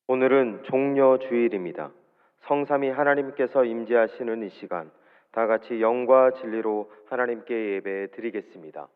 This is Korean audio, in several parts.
오늘은 종려 주일입니다. 성삼위 하나님께서 임재하시는 이 시간, 다 같이 영과 진리로 하나님께 예배 드리겠습니다.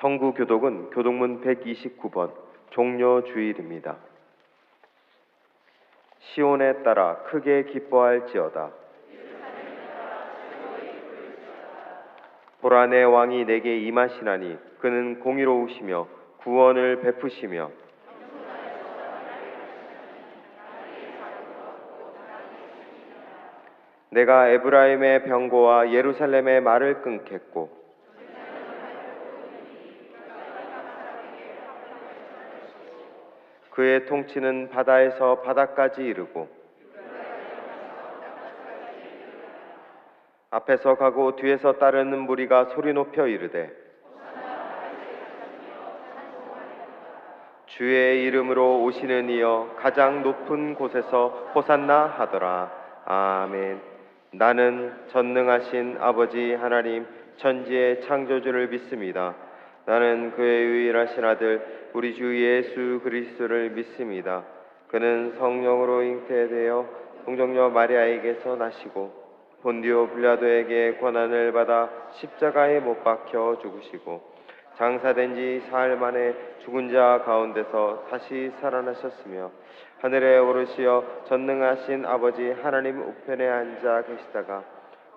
성구교독은 교독문 129번 종려 주일입니다. 시온에 따라 크게 기뻐할지어다. 보라, 내 왕이 내게 임하시나니 그는 공의로우시며 구원을 베푸시며 내가 에브라임의 병고와 예루살렘의 말을 끊겠고 그의 통치는 바다에서 바다까지 이르고 앞에서 가고 뒤에서 따르는 무리가 소리 높여 이르되 주의 이름으로 오시는 이여 가장 높은 곳에서 호산나 하더라. 아멘. 나는 전능하신 아버지 하나님 천지의 창조주를 믿습니다. 나는 그의 유일하신 아들 우리 주 예수 그리스도를 믿습니다. 그는 성령으로 잉태되어 동정녀 마리아에게서 나시고 본디오 빌라도에게 고난을 받아 십자가에 못 박혀 죽으시고 장사된 지 사흘 만에 죽은 자 가운데서 다시 살아나셨으며 하늘에 오르시어 전능하신 아버지 하나님 우편에 앉아 계시다가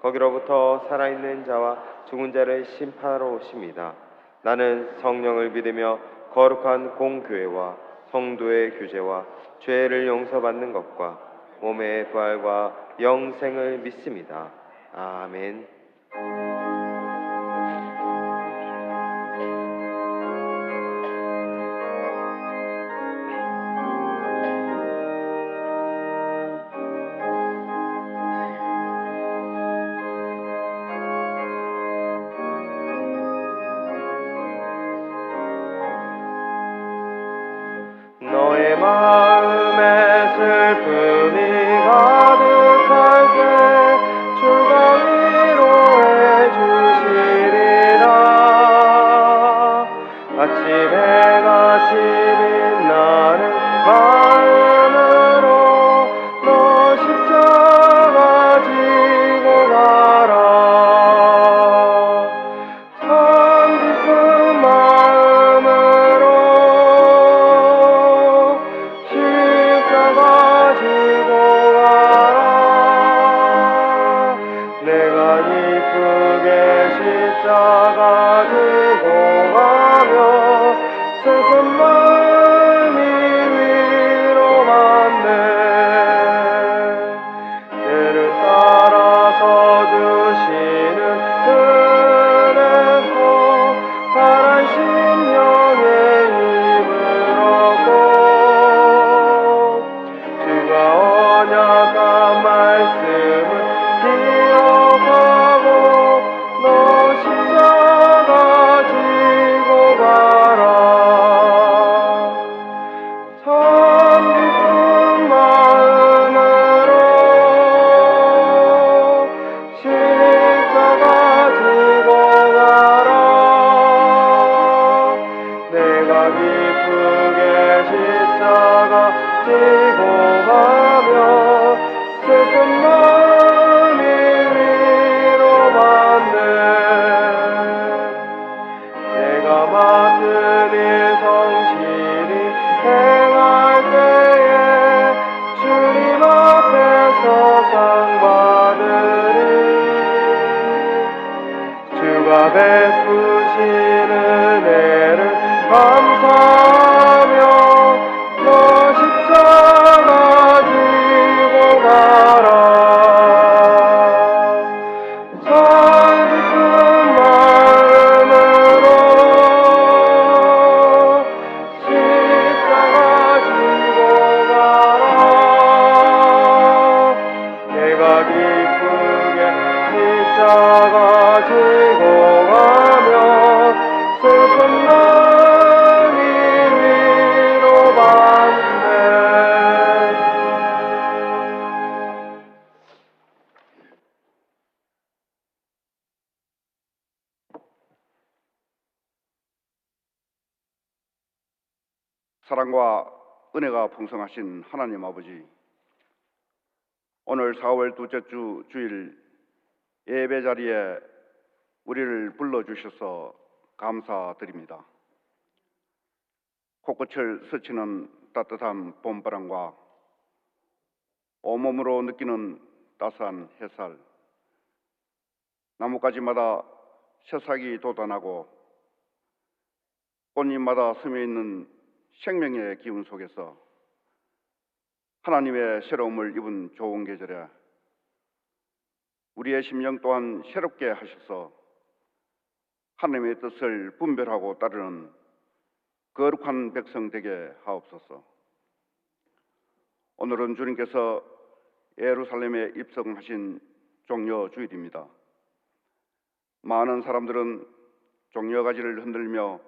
거기로부터 살아있는 자와 죽은 자를 심판하러 오십니다. 나는 성령을 믿으며 거룩한 공교회와 성도의 교제와 죄를 용서받는 것과 몸의 부활과 영생을 믿습니다. 아멘. 너의 마음에 슬픔이 가득할 때 주가 위로해 주시리라. 아침에 같이 빛나는 마음으로 너 십자가 지고 가라. 참 기쁜 마음으로 십자가 지고 가라. 내가 기쁘게 십자가 지고 가며 슬픈 마음 기쁘게 십자가 지고 가며 슬픈 마음이 위로받네. 내가 맡은 일 성실히 행할 때에 주님 앞에서 상 받으리. 주가 베푸시는 은혜를 감사하며 너 십자가 지고 가라. 참 기쁜 마음으로 십자가 지고 가라. 내가 기쁘게 십자가 지고 가며 슬픈 마음이 위로받네. 사랑과 은혜가 풍성하신 하나님 아버지, 오늘 4월 둘째 주 주일 예배 자리에 우리를 불러주셔서 감사드립니다. 코끝을 스치는 따뜻한 봄바람과 온몸으로 느끼는 따스한 햇살, 나뭇가지마다 새싹이 돋아나고 꽃잎마다 스며있는 생명의 기운 속에서 하나님의 새로움을 입은 좋은 계절에 우리의 심령 또한 새롭게 하셔서 하나님의 뜻을 분별하고 따르는 거룩한 백성 되게 하옵소서. 오늘은 주님께서 예루살렘에 입성하신 종려 주일입니다. 많은 사람들은 종려가지를 흔들며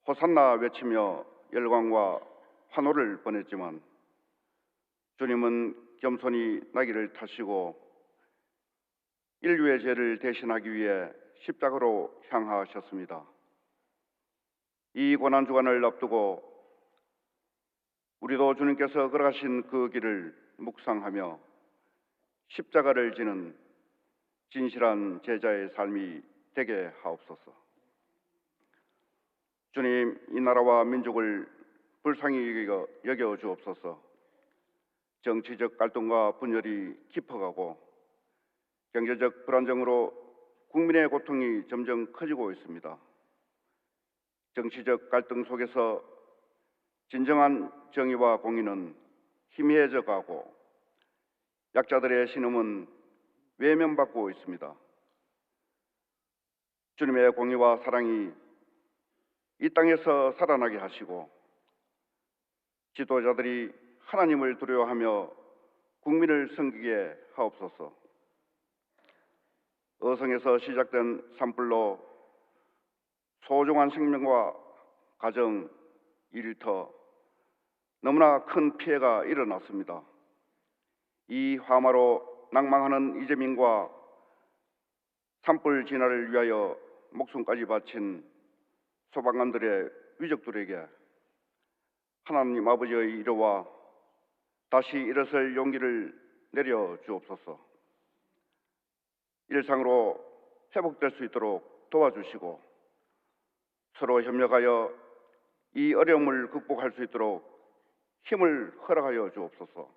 호산나 외치며 열광과 환호를 보냈지만 주님은 겸손히 나귀를 타시고 인류의 죄를 대신하기 위해 십자가로 향하셨습니다. 이 고난주간을 앞두고 우리도 주님께서 걸어가신 그 길을 묵상하며 십자가를 지는 진실한 제자의 삶이 되게 하옵소서. 주님, 이 나라와 민족을 불쌍히 여겨 주옵소서. 정치적 갈등과 분열이 깊어가고 경제적 불안정으로 국민의 고통이 점점 커지고 있습니다. 정치적 갈등 속에서 진정한 정의와 공의는 희미해져 가고 약자들의 신음은 외면받고 있습니다. 주님의 공의와 사랑이 이 땅에서 살아나게 하시고 지도자들이 하나님을 두려워하며 국민을 섬기게 하옵소서. 어성에서 시작된 산불로 소중한 생명과 가정, 일터, 너무나 큰 피해가 일어났습니다. 이 화마로 낭망하는 이재민과 산불 진화를 위하여 목숨까지 바친 소방관들의 위족들에게 하나님 아버지의 이르와 다시 일어설 용기를 내려 주옵소서. 일상으로 회복될 수 있도록 도와주시고 서로 협력하여 이 어려움을 극복할 수 있도록 힘을 허락하여 주옵소서.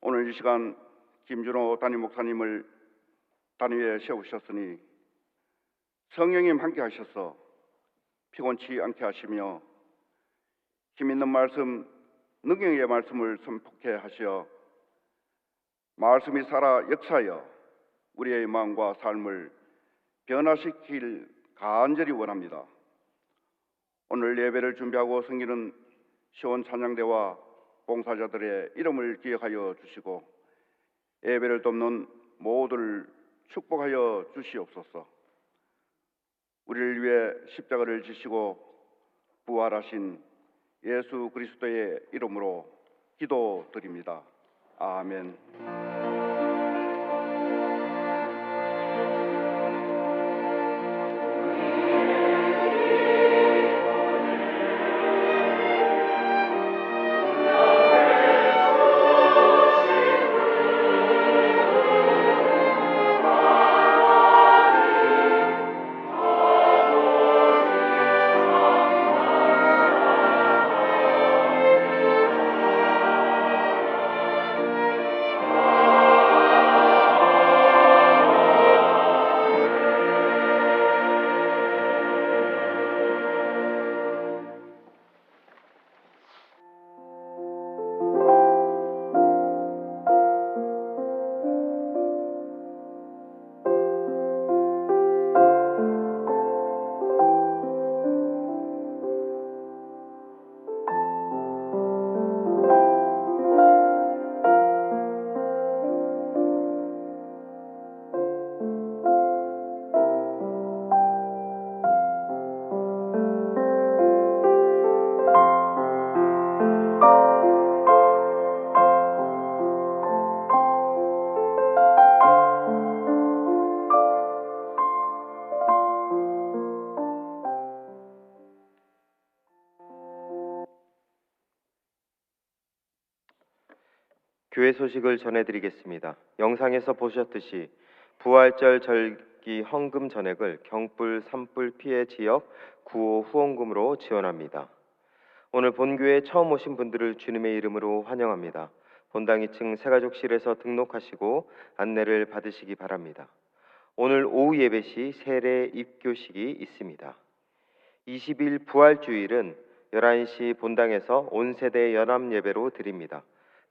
오늘 이 시간 김준호 담임 목사님을 단위에 세우셨으니 성령님 함께 하셔서 피곤치 않게 하시며 힘 있는 말씀, 능력의 말씀을 선포케 하시어 말씀이 살아 역사하여 우리의 마음과 삶을 변화시킬 간절히 원합니다. 오늘 예배를 준비하고 섬기는 시온 찬양대와 봉사자들의 이름을 기억하여 주시고 예배를 돕는 모두를 축복하여 주시옵소서. 우리를 위해 십자가를 지시고 부활하신 예수 그리스도의 이름으로 기도드립니다. 아멘. 교회 소식을 전해드리겠습니다. 영상에서 보셨듯이 부활절 절기 헌금 전액을 경불, 산불 피해 지역 구호 후원금으로 지원합니다. 오늘 본교에 처음 오신 분들을 주님의 이름으로 환영합니다. 본당 2층 새가족실에서 등록하시고 안내를 받으시기 바랍니다. 오늘 오후 예배 시 세례 입교식이 있습니다. 20일 부활주일은 11시 본당에서 온세대 연합 예배로 드립니다.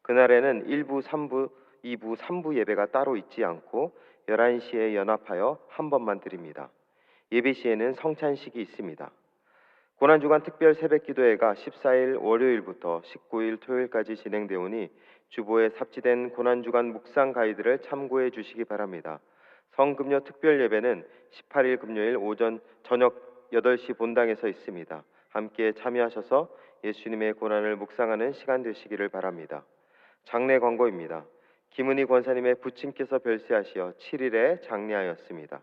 그날에는 1부, 3부, 2부, 3부 예배가 따로 있지 않고 11시에 연합하여 한 번만 드립니다. 예배 시에는 성찬식이 있습니다. 고난주간 특별 새벽기도회가 14일 월요일부터 19일 토요일까지 진행되오니 주보에 삽지된 고난주간 묵상 가이드를 참고해 주시기 바랍니다. 성금요 특별 예배는 18일 금요일 오전 저녁 8시 본당에서 있습니다. 함께 참여하셔서 예수님의 고난을 묵상하는 시간 되시기를 바랍니다. 장례 광고입니다. 김은희 권사님의 부친께서 별세하시어 7일에 장례하였습니다.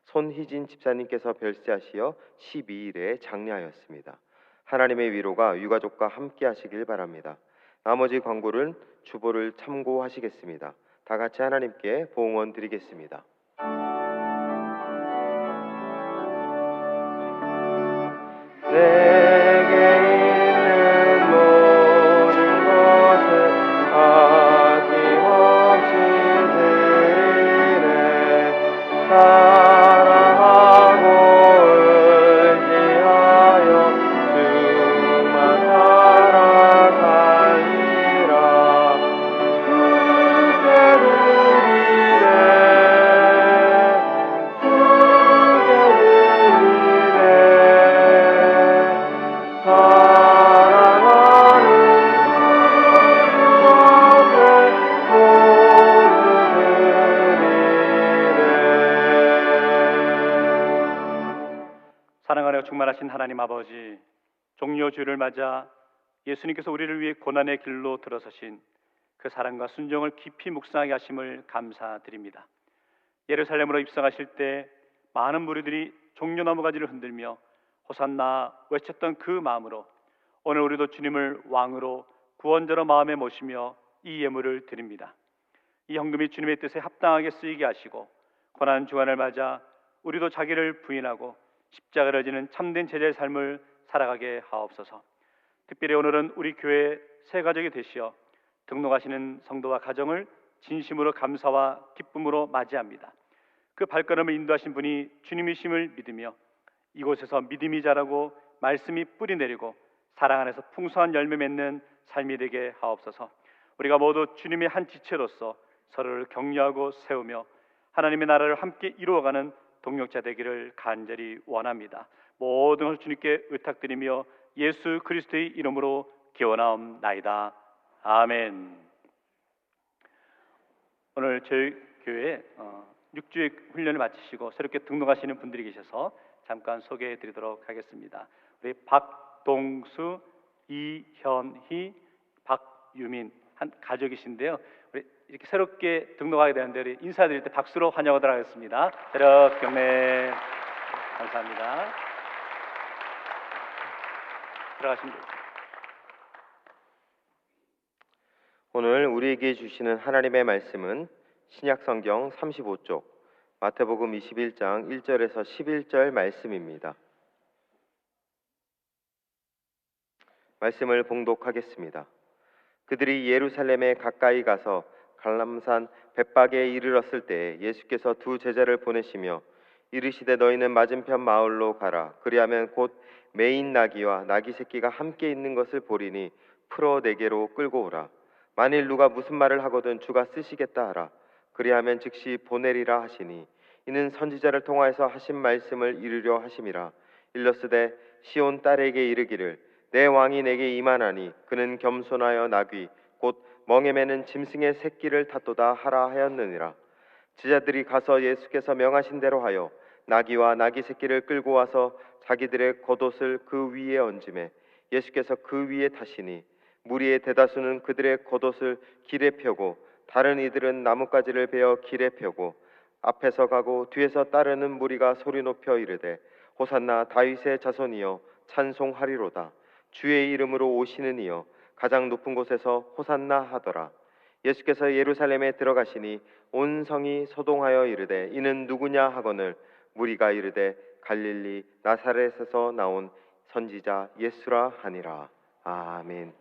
손희진 집사님께서 별세하시어 12일에 장례하였습니다. 하나님의 위로가 유가족과 함께 하시길 바랍니다. 나머지 광고는 주보를 참고하시겠습니다. 다 같이 하나님께 봉헌 드리겠습니다. 내게 있는 모든 것을 아낌없이 드리네. 사랑하고 의지하여 주만 따라 살리라. 주께 드리네. 주께 드리네. 사랑하는 주 앞에 사랑하여 충만하신 하나님 아버지, 종료주일을 맞아 예수님께서 우리를 위해 고난의 길로 들어서신 그 사랑과 순종을 깊이 묵상하게 하심을 감사드립니다. 예루살렘으로 입성하실 때 많은 무리들이 종려나무 가지를 흔들며 호산나 외쳤던 그 마음으로 오늘 우리도 주님을 왕으로 구원자로 마음에 모시며 이 예물을 드립니다. 이 헌금이 주님의 뜻에 합당하게 쓰이게 하시고 고난 주간을 맞아 우리도 자기를 부인하고 십자가를 지는 참된 제자의 삶을 살아가게 하옵소서. 특별히 오늘은 우리 교회 새 가족이 되시어 등록하시는 성도와 가정을 진심으로 감사와 기쁨으로 맞이합니다. 그 발걸음을 인도하신 분이 주님이심을 믿으며 이곳에서 믿음이 자라고 말씀이 뿌리 내리고 사랑 안에서 풍성한 열매 맺는 삶이 되게 하옵소서. 우리가 모두 주님의 한 지체로서 서로를 격려하고 세우며 하나님의 나라를 함께 이루어가는 동력자 되기를 간절히 원합니다. 모든 것을 주님께 의탁드리며 예수 그리스도의 이름으로 기원하옵나이다. 아멘. 오늘 저희 교회에 6주의 훈련을 마치시고 새롭게 등록하시는 분들이 계셔서 잠깐 소개해 드리도록 하겠습니다. 우리 박동수, 이현희, 박유민 한 가족이신데요. 우리 이렇게 새롭게 등록하게 되는데 우리 인사드릴 때 박수로 환영하도록 하겠습니다. 새롭 경례. 감사합니다. 들어가시면 됩니다. 오늘 우리에게 주시는 하나님의 말씀은 신약성경 35쪽 마태복음 21장 1절에서 11절 말씀입니다. 말씀을 봉독하겠습니다. 그들이 예루살렘에 가까이 가서 갈람산 벳박에 이르렀을 때 예수께서 두 제자를 보내시며 이르시되 너희는 맞은편 마을로 가라. 그리하면 곧 매인 나귀와 나귀 새끼가 함께 있는 것을 보리니 풀어 내게로 끌고 오라. 만일 누가 무슨 말을 하거든 주가 쓰시겠다 하라. 그리하면 즉시 보내리라 하시니 이는 선지자를 통하여서 하신 말씀을 이루려 하심이라. 일러스되 시온 딸에게 이르기를 내 왕이 내게 임하나니 그는 겸손하여 나귀 곧 멍에 매는 짐승의 새끼를 탔도다 하라 하였느니라. 제자들이 가서 예수께서 명하신 대로 하여 나귀와 나귀 새끼를 끌고 와서 자기들의 겉옷을 그 위에 얹음에 예수께서 그 위에 타시니 무리의 대다수는 그들의 겉옷을 길에 펴고 다른 이들은 나뭇가지를 베어 길에 펴고 앞에서 가고 뒤에서 따르는 무리가 소리 높여 이르되 호산나 다윗의 자손이여 찬송하리로다. 주의 이름으로 오시는 이여 가장 높은 곳에서 호산나 하더라. 예수께서 예루살렘에 들어가시니 온 성이 소동하여 이르되 이는 누구냐 하거늘 무리가 이르되 갈릴리 나사렛에서 나온 선지자 예수라 하니라. 아멘.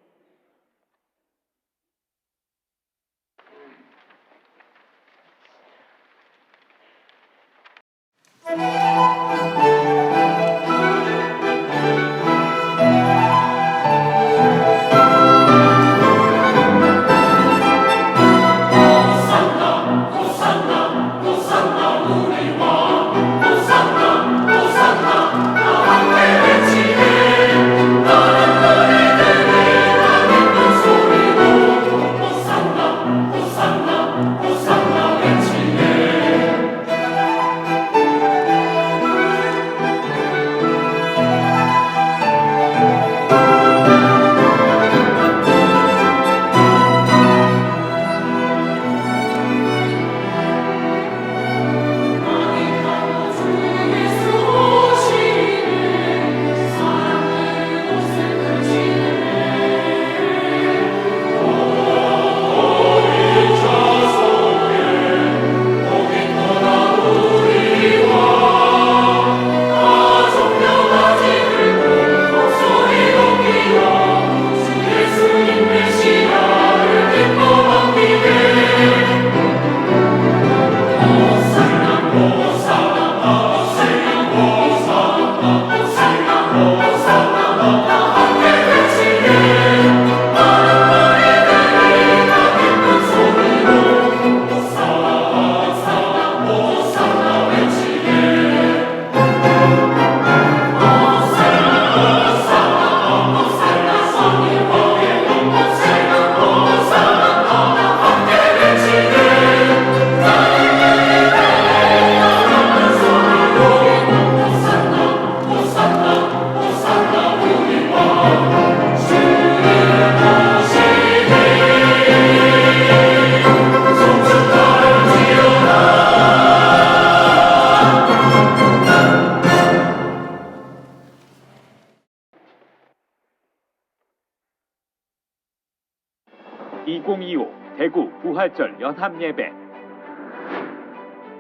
대구 부활절 연합예배.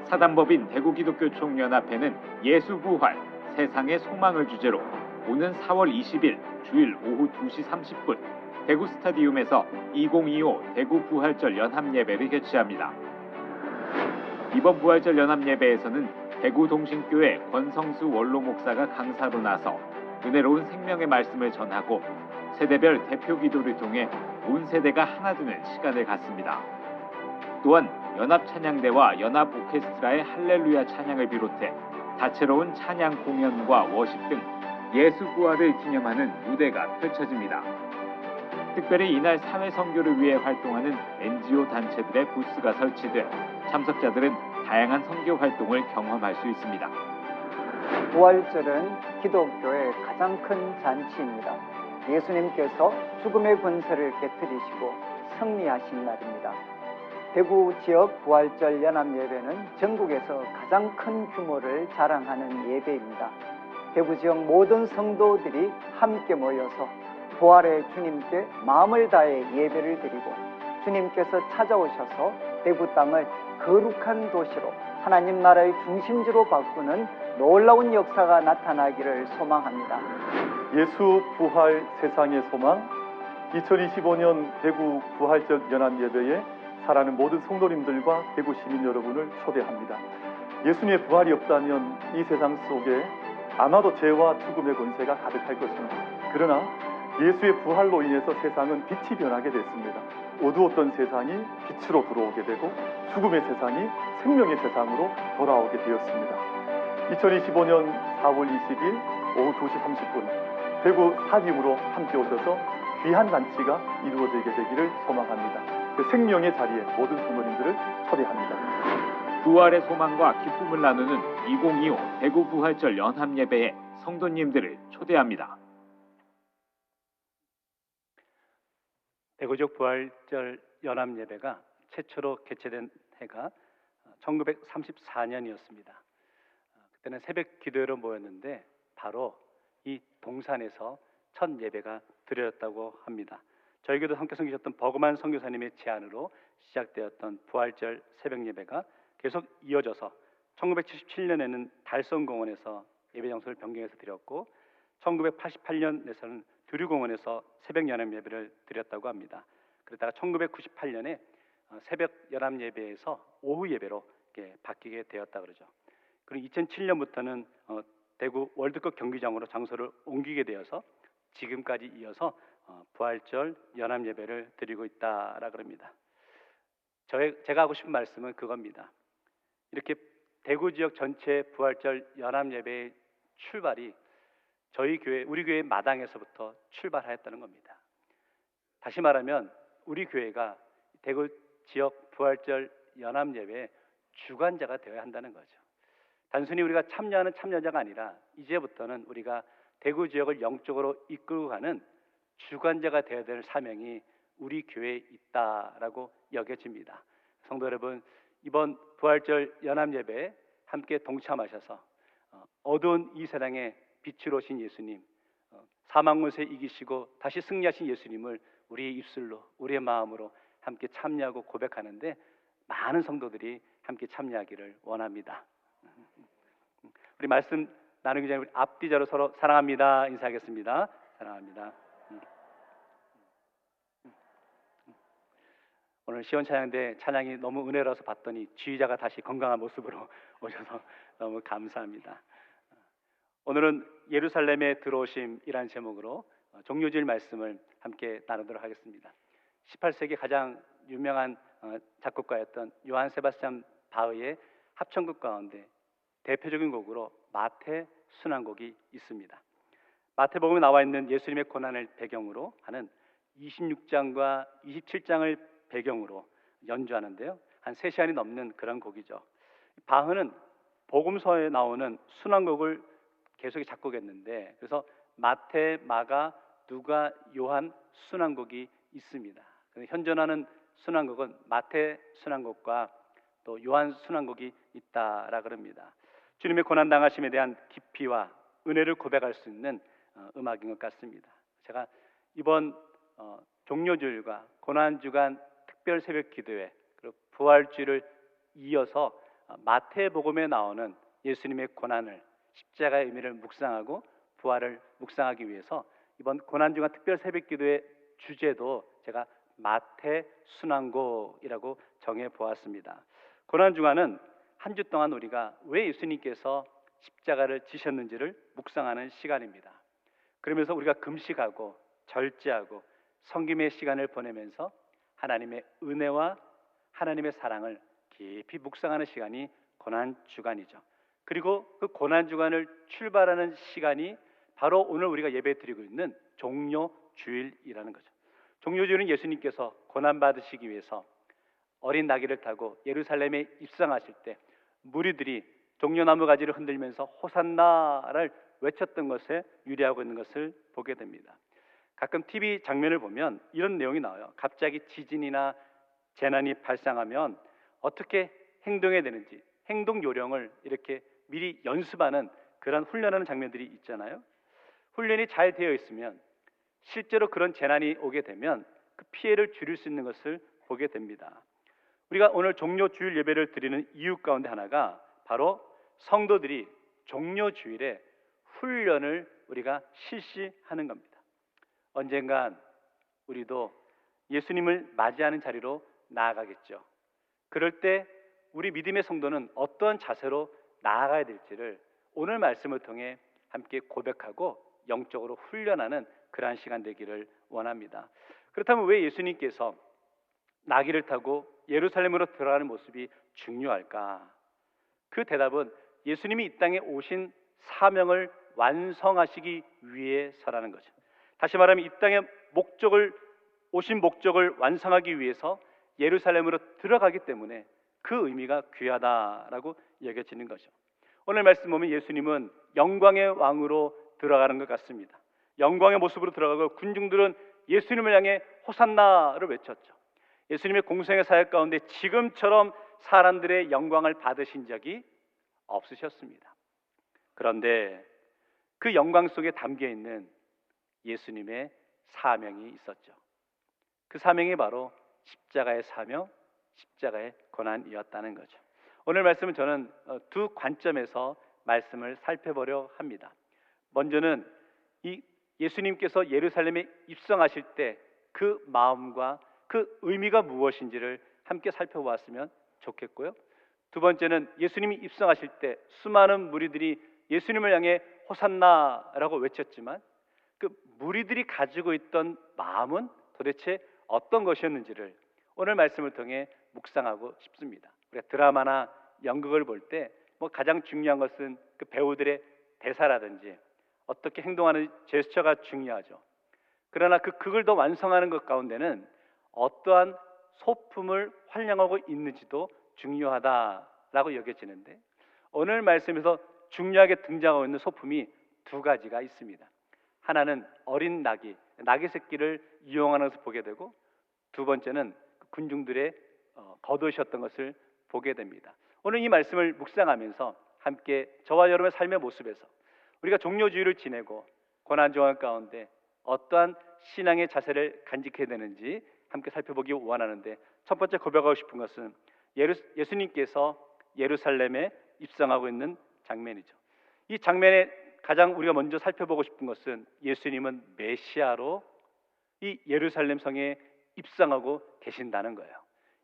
사단법인 대구기독교총연합회는 예수부활, 세상의 소망을 주제로 오는 4월 20일 주일 오후 2시 30분 대구 스타디움에서 2025 대구 부활절 연합예배를 개최합니다. 이번 부활절 연합예배에서는 대구 동신교회 권성수 원로 목사가 강사로 나서 은혜로운 생명의 말씀을 전하고 세대별 대표 기도를 통해 온 세대가 하나 되는 시간을 갖습니다. 또한 연합찬양대와 연합오케스트라의 할렐루야 찬양을 비롯해 다채로운 찬양 공연과 워십 등 예수 부활을 기념하는 무대가 펼쳐집니다. 특별히 이날 사회 선교를 위해 활동하는 NGO 단체들의 부스가 설치돼 참석자들은 다양한 선교 활동을 경험할 수 있습니다. 부활절은 기독교의 가장 큰 잔치입니다. 예수님께서 죽음의 권세를 깨뜨리시고 승리하신 날입니다. 대구 지역 부활절 연합예배는 전국에서 가장 큰 규모를 자랑하는 예배입니다. 대구 지역 모든 성도들이 함께 모여서 부활의 주님께 마음을 다해 예배를 드리고 주님께서 찾아오셔서 대구 땅을 거룩한 도시로 하나님 나라의 중심지로 바꾸는 놀라운 역사가 나타나기를 소망합니다. 예수 부활 세상의 소망 2025년 대구 부활절 연합예배에 사랑하는 모든 성도님들과 대구 시민 여러분을 초대합니다. 예수님의 부활이 없다면 이 세상 속에 아마도 죄와 죽음의 권세가 가득할 것입니다. 그러나 예수의 부활로 인해서 세상은 빛이 변하게 됐습니다. 어두웠던 세상이 빛으로 들어오게 되고 죽음의 세상이 생명의 세상으로 돌아오게 되었습니다. 2025년 4월 20일 오후 2시 30분 대구 스타디움으로 함께 오셔서 귀한 잔치가 이루어지게 되기를 소망합니다. 그 생명의 자리에 모든 성도님들을 초대합니다. 부활의 소망과 기쁨을 나누는 2025 대구 부활절 연합예배에 성도님들을 초대합니다. 대구적 부활절 연합예배가 최초로 개최된 해가 1934년이었습니다. 그때는 새벽 기도회로 모였는데 바로 이 동산에서 첫 예배가 드려졌다고 합니다. 저에게도 함께 섬기셨던 버그만 선교사님의 제안으로 시작되었던 부활절 새벽 예배가 계속 이어져서 1977년에는 달성공원에서 예배 장소를 변경해서 드렸고 1988년에서는 두류공원에서 새벽 연합 예배를 드렸다고 합니다. 그러다가 1998년에 새벽 연합 예배에서 오후 예배로 바뀌게 되었다 그러죠. 그리고 2007년부터는 대구 월드컵 경기장으로 장소를 옮기게 되어서 지금까지 이어서 부활절 연합 예배를 드리고 있다라 그럽니다. 제가 하고 싶은 말씀은 그겁니다. 이렇게 대구 지역 전체 부활절 연합 예배의 출발이 저희 교회, 우리 교회 마당에서부터 출발하였다는 겁니다. 다시 말하면 우리 교회가 대구 지역 부활절 연합 예배의 주관자가 되어야 한다는 거죠. 단순히 우리가 참여하는 참여자가 아니라 이제부터는 우리가 대구 지역을 영적으로 이끌고 가는 주관자가 되어야 될 사명이 우리 교회에 있다라고 여겨집니다. 성도 여러분, 이번 부활절 연합 예배에 함께 동참하셔서 어두운 이 세상에 빛으로 오신 예수님, 사망 권세 이기시고 다시 승리하신 예수님을 우리의 입술로, 우리의 마음으로 함께 참여하고 고백하는데 많은 성도들이 함께 참여하기를 원합니다. 우리 말씀 나누기 전에 우리 앞뒤자로 서로 사랑합니다 인사하겠습니다. 사랑합니다. 오늘 시원찬양대 찬양이 너무 은혜로워서 봤더니 지휘자가 다시 건강한 모습으로 오셔서 너무 감사합니다. 오늘은 예루살렘에 들어오심이라는 제목으로 종료주일 말씀을 함께 나누도록 하겠습니다. 18세기 가장 유명한 작곡가였던 요한 세바스찬 바흐의 합창곡 가운데 대표적인 곡으로 마태 순환곡이 있습니다. 마태복음에 나와 있는 예수님의 고난을 배경으로 하는 26장과 27장을 배경으로 연주하는데요. 한 3시간이 넘는 그런 곡이죠. 바흐는 복음서에 나오는 순환곡을 계속 작곡했는데 그래서 마태, 마가, 누가, 요한 순환곡이 있습니다. 현존하는 순환곡은 마태 순환곡과 또 요한 순환곡이 있다라 그럽니다. 주님의 고난 당하심에 대한 깊이와 은혜를 고백할 수 있는 음악인 것 같습니다. 제가 이번 종료주일과 고난주간 특별 새벽 기도회 그리고 부활주일을 이어서 마태복음에 나오는 예수님의 고난을 십자가의 의미를 묵상하고 부활을 묵상하기 위해서 이번 고난주간 특별 새벽 기도회 주제도 제가 마태 순환곡이라고 정해 보았습니다. 고난주간은 한 주 동안 우리가 왜 예수님께서 십자가를 지셨는지를 묵상하는 시간입니다. 그러면서 우리가 금식하고 절제하고 성김의 시간을 보내면서 하나님의 은혜와 하나님의 사랑을 깊이 묵상하는 시간이 고난주간이죠. 그리고 그 고난주간을 출발하는 시간이 바로 오늘 우리가 예배드리고 있는 종료주일이라는 거죠. 종료주일은 예수님께서 고난받으시기 위해서 어린 나귀를 타고 예루살렘에 입성하실 때 무리들이 종려나무 가지를 흔들면서 호산나를 외쳤던 것에 유래하고 있는 것을 보게 됩니다. 가끔 TV 장면을 보면 이런 내용이 나와요. 갑자기 지진이나 재난이 발생하면 어떻게 행동해야 되는지 행동 요령을 이렇게 미리 연습하는 그런 훈련하는 장면들이 있잖아요. 훈련이 잘 되어 있으면 실제로 그런 재난이 오게 되면 그 피해를 줄일 수 있는 것을 보게 됩니다. 우리가 오늘 종료주일 예배를 드리는 이유 가운데 하나가 바로 성도들이 종료주일에 훈련을 우리가 실시하는 겁니다. 언젠간 우리도 예수님을 맞이하는 자리로 나아가겠죠. 그럴 때 우리 믿음의 성도는 어떤 자세로 나아가야 될지를 오늘 말씀을 통해 함께 고백하고 영적으로 훈련하는 그러한 시간 되기를 원합니다. 그렇다면 왜 예수님께서 나귀를 타고 예루살렘으로 들어가는 모습이 중요할까? 그 대답은 예수님이 이 땅에 오신 사명을 완성하시기 위해서라는 거죠. 다시 말하면 이 땅에 오신 목적을 완성하기 위해서 예루살렘으로 들어가기 때문에 그 의미가 귀하다라고 여겨지는 거죠. 오늘 말씀 보면 예수님은 영광의 왕으로 들어가는 것 같습니다. 영광의 모습으로 들어가고 군중들은 예수님을 향해 호산나를 외쳤죠. 예수님의 공생의 사역 가운데 지금처럼 사람들의 영광을 받으신 적이 없으셨습니다. 그런데 그 영광 속에 담겨 있는 예수님의 사명이 있었죠. 그 사명이 바로 십자가의 사명, 십자가의 고난이었다는 거죠. 오늘 말씀은 저는 두 관점에서 말씀을 살펴보려 합니다. 먼저는 이 예수님께서 예루살렘에 입성하실 때 그 마음과 그 의미가 무엇인지를 함께 살펴보았으면 좋겠고요. 두 번째는 예수님이 입성하실 때 수많은 무리들이 예수님을 향해 호산나라고 외쳤지만 그 무리들이 가지고 있던 마음은 도대체 어떤 것이었는지를 오늘 말씀을 통해 묵상하고 싶습니다. 우리가 드라마나 연극을 볼 때 뭐 가장 중요한 것은 그 배우들의 대사라든지 어떻게 행동하는 제스처가 중요하죠. 그러나 그 극을 더 완성하는 것 가운데는 어떠한 소품을 활용하고 있는지도 중요하다라고 여겨지는데 오늘 말씀에서 중요하게 등장하고 있는 소품이 두 가지가 있습니다. 하나는 어린 나귀 새끼를 이용하는 것을 보게 되고 두 번째는 군중들의 겉옷이었던 것을 보게 됩니다. 오늘 이 말씀을 묵상하면서 함께 저와 여러분의 삶의 모습에서 우리가 종료주의를 지내고 고난정황 가운데 어떠한 신앙의 자세를 간직해야 되는지 함께 살펴보기 원하는데 첫 번째 고백하고 싶은 것은 예수님께서 예루살렘에 입성하고 있는 장면이죠. 이 장면에 가장 우리가 먼저 살펴보고 싶은 것은 예수님은 메시아로 이 예루살렘 성에 입성하고 계신다는 거예요.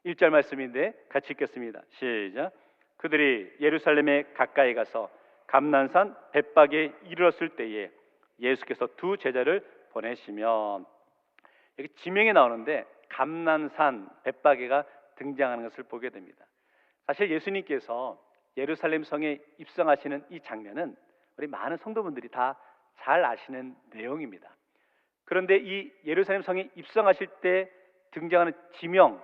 1절 말씀인데 같이 읽겠습니다. 시작. 그들이 예루살렘에 가까이 가서 감난산 벳박에 이르렀을 때에 예수께서 두 제자를 보내시며 여기 지명이 나오는데 감난산 벳박에가 등장하는 것을 보게 됩니다. 사실 예수님께서 예루살렘 성에 입성하시는 이 장면은 우리 많은 성도분들이 다 잘 아시는 내용입니다. 그런데 이 예루살렘 성에 입성하실 때 등장하는 지명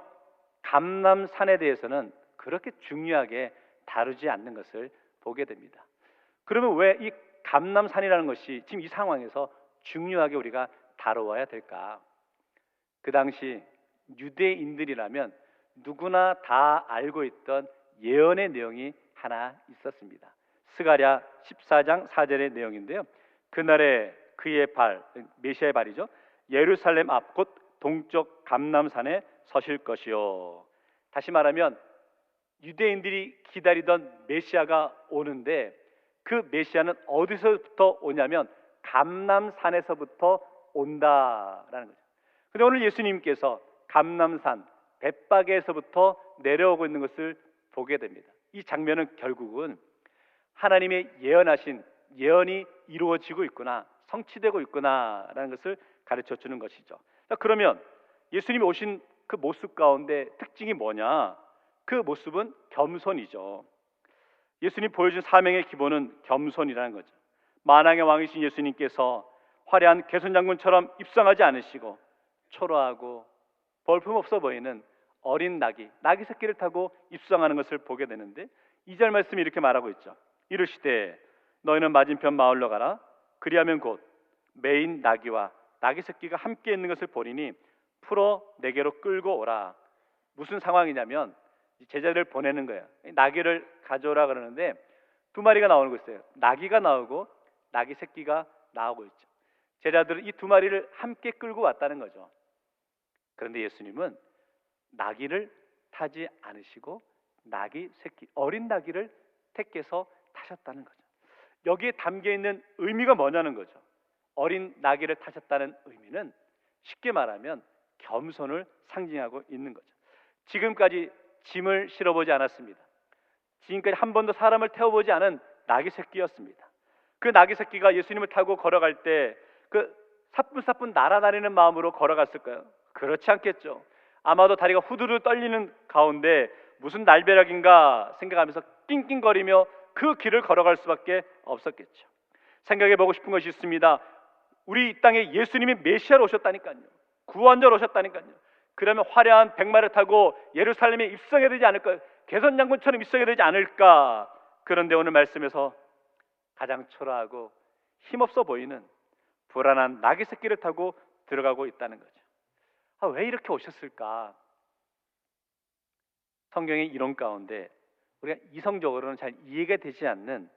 감람산에 대해서는 그렇게 중요하게 다루지 않는 것을 보게 됩니다. 그러면 왜 이 감람산이라는 것이 지금 이 상황에서 중요하게 우리가 다루어야 될까? 그 당시 유대인들이라면 누구나 다 알고 있던 예언의 내용이 하나 있었습니다. 스가랴 14장 4절의 내용인데요. 그날에 그의 발, 메시아의 발이죠. 예루살렘 앞 곧 동쪽 감람산에 서실 것이요. 다시 말하면 유대인들이 기다리던 메시아가 오는데 그 메시아는 어디서부터 오냐면 감람산에서부터 온다라는 거죠. 근데 오늘 예수님께서 감람산 벳박에서부터 내려오고 있는 것을 보게 됩니다. 이 장면은 결국은 하나님의 예언하신 예언이 이루어지고 있구나, 성취되고 있구나라는 것을 가르쳐 주는 것이죠. 그러면 예수님이 오신 그 모습 가운데 특징이 뭐냐? 그 모습은 겸손이죠. 예수님 보여준 사명의 기본은 겸손이라는 거죠. 만왕의 왕이신 예수님께서 화려한 개선장군처럼 입성하지 않으시고 초라하고 볼품없어 보이는 어린 나귀 새끼를 타고 입성하는 것을 보게 되는데 2절 말씀이 이렇게 말하고 있죠. 이르시되 너희는 맞은편 마을로 가라. 그리하면 곧 매인 나귀와 나귀 새끼가 함께 있는 것을 보리니 풀어 내게로 끌고 오라. 무슨 상황이냐면 제자들을 보내는 거예요. 나귀를 가져오라 그러는데 두 마리가 나오는 거 있어요. 나귀가 나오고 나귀 새끼가 나오고 있죠. 제자들은 이 두 마리를 함께 끌고 왔다는 거죠. 그런데 예수님은 나귀를 타지 않으시고 나귀 새끼, 어린 나귀를 택해서 타셨다는 거죠. 여기에 담겨 있는 의미가 뭐냐는 거죠. 어린 나귀를 타셨다는 의미는 쉽게 말하면 겸손을 상징하고 있는 거죠. 지금까지 짐을 실어보지 않았습니다. 지금까지 한 번도 사람을 태워보지 않은 나귀 새끼였습니다. 그 나귀 새끼가 예수님을 타고 걸어갈 때 그 사뿐사뿐 날아다니는 마음으로 걸어갔을까요? 그렇지 않겠죠. 아마도 다리가 후두루 떨리는 가운데 무슨 날벼락인가 생각하면서 낑낑거리며 그 길을 걸어갈 수밖에 없었겠죠. 생각해보고 싶은 것이 있습니다. 우리 이 땅에 예수님이 메시아로 오셨다니까요. 구원자로 오셨다니까요. 그러면 화려한 백마를 타고 예루살렘에 입성해야 되지 않을까? 개선장군처럼 입성해야 되지 않을까? 그런데 오늘 말씀에서 가장 초라하고 힘없어 보이는 불안한 나귀 새끼를 타고 들어가고 있다는 거죠. 왜 이렇게 오셨을까? 성경의 이론 가운데 우리가 이성적으로는 잘 이해가 되지 않는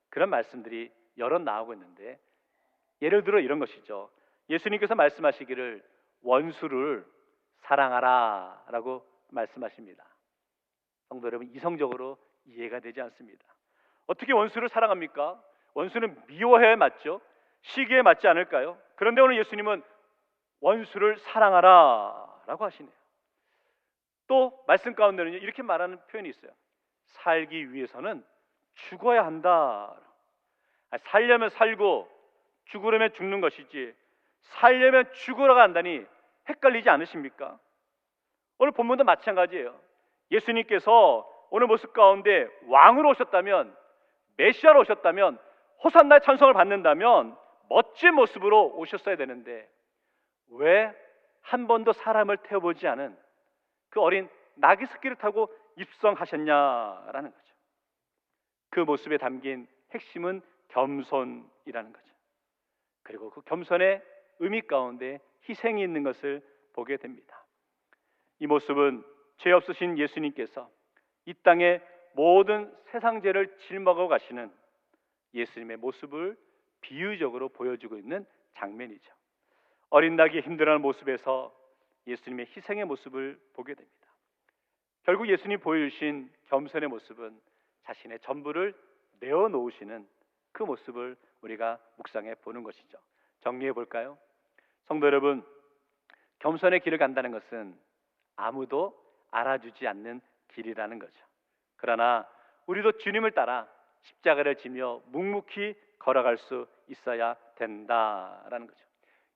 그런 말씀들이 여러 나오고 있는데 예를 들어 이런 것이죠. 예수님께서 말씀하시기를 원수를 사랑하라라고 말씀하십니다. 성도 여러분, 이성적으로 이해가 되지 않습니다. 어떻게 원수를 사랑합니까? 원수는 미워해야 맞죠. 시기에 맞지 않을까요? 그런데 오늘 예수님은 원수를 사랑하라라고 하시네요. 또 말씀 가운데는 이렇게 말하는 표현이 있어요. 살기 위해서는 죽어야 한다. 살려면 살고 죽으려면 죽는 것이지, 살려면 죽으러 한다니 헷갈리지 않으십니까? 오늘 본문도 마찬가지예요. 예수님께서 오늘 모습 가운데 왕으로 오셨다면, 메시아로 오셨다면, 호산나의 찬송을 받는다면 멋진 모습으로 오셨어야 되는데 왜 한 번도 사람을 태워보지 않은 그 어린 나귀 새끼를 타고 입성하셨냐라는 거죠. 그 모습에 담긴 핵심은 겸손이라는 거죠. 그리고 그 겸손의 의미 가운데 희생이 있는 것을 보게 됩니다. 이 모습은 죄 없으신 예수님께서 이 땅의 모든 세상 죄를 짊어지고 가시는 예수님의 모습을 비유적으로 보여주고 있는 장면이죠. 어린 나귀의 힘들어하는 모습에서 예수님의 희생의 모습을 보게 됩니다. 결국 예수님이 보여주신 겸손의 모습은 자신의 전부를 내어놓으시는 그 모습을 우리가 묵상해 보는 것이죠. 정리해 볼까요? 성도 여러분, 겸손의 길을 간다는 것은 아무도 알아주지 않는 길이라는 거죠. 그러나 우리도 주님을 따라 십자가를 지며 묵묵히 걸어갈 수 있어야 된다라는 거죠.